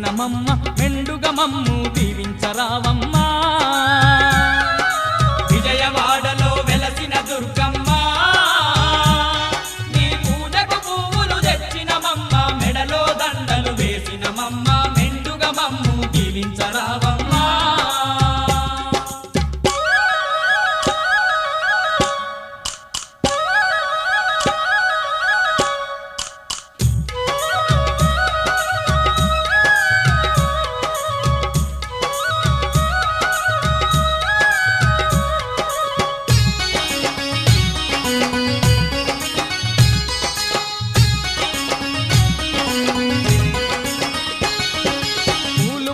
వేసినమమ్మ మెండుగా మమ్ము దీవించరావమ్మా విజయవాడలో వెలసిన దుర్గమ్మ నీ పూజకు పువ్వులు తెచ్చినమమ్మ మెడలో దండలు వేసినమమ్మ మెండుగా మమ్ము దీవించరావమ్మా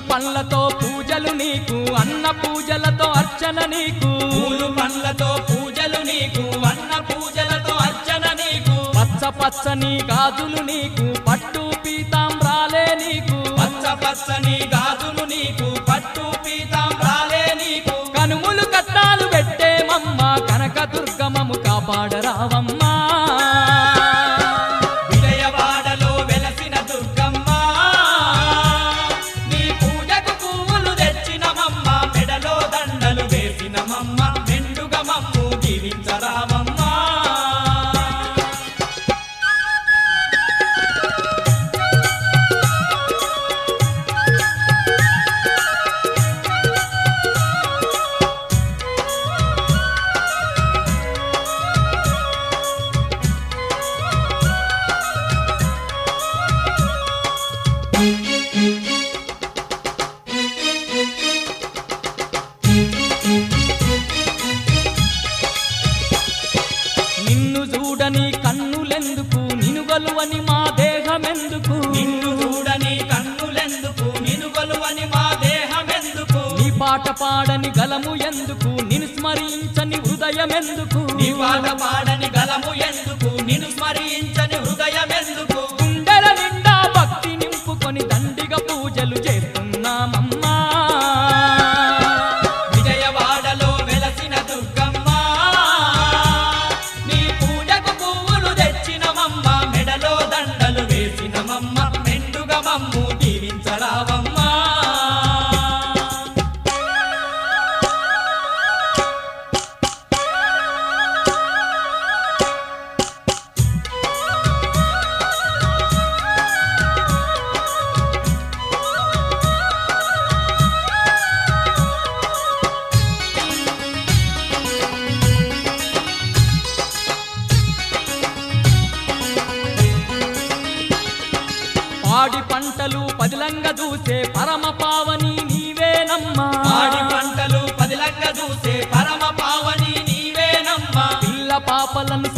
పండ్లతో పూజలు నీకు అన్న పూజలతో అర్చన నీకు పూలు పండ్లతో పూజలు నీకు అన్న పూజలతో అర్చన నీకు పచ్చ పచ్చని గాజులు నీకు పట్టు పీతాంబ్రాలే నీకు పచ్చ పచ్చని గాజులు నీకు పట్టు పీతాంబ్రాలే నీకు కనుములు కట్టాలు పెట్టేమమ్మ కనక దుర్గమము కాపాడరావమ్మా విజయవాడలో వెలసిన దుర్గమ్మ నీ పూజకు పువ్వులు తెచ్చినమమ్మ మెడలో దండలు వేసినమమ్మ మెండుగా మమ్ము దీవించరావమ్మా నిన్ను చూడని కన్నులెందుకు నినుగలువని మా దేహమెందుకు నిన్ను చూడని కన్నులెందుకు నిన్ను కొలువని మా దేహమెందుకు నీ పాట పాడని గలము ఎందుకు నిన్ను స్మరించని హృదయమెందుకు నీ పాట పాడని గలము ఎందుకు నిన్ను స్మరించని హృదయమెందుకు గుండెల నిండా భక్తి నింపుకొని దండిగా పూజలు చేస్తున్నామమ్మా విజయవాడలో వెలసిన దుర్గమ్మ నీ పూజకు పువ్వులు తెచ్చినమమ్మ మెడలో దండలు వేసినమమ్మ మెండుగా మమ్ము దీవించరావమ్మా పాడి పంటలు పదిలంగా చూసే పరమ పావని నీవేనమ్మా పాడి పంటలు పదిలంగా చూసే పరమ పావని నీవేనమ్మా పిల్ల పాపలను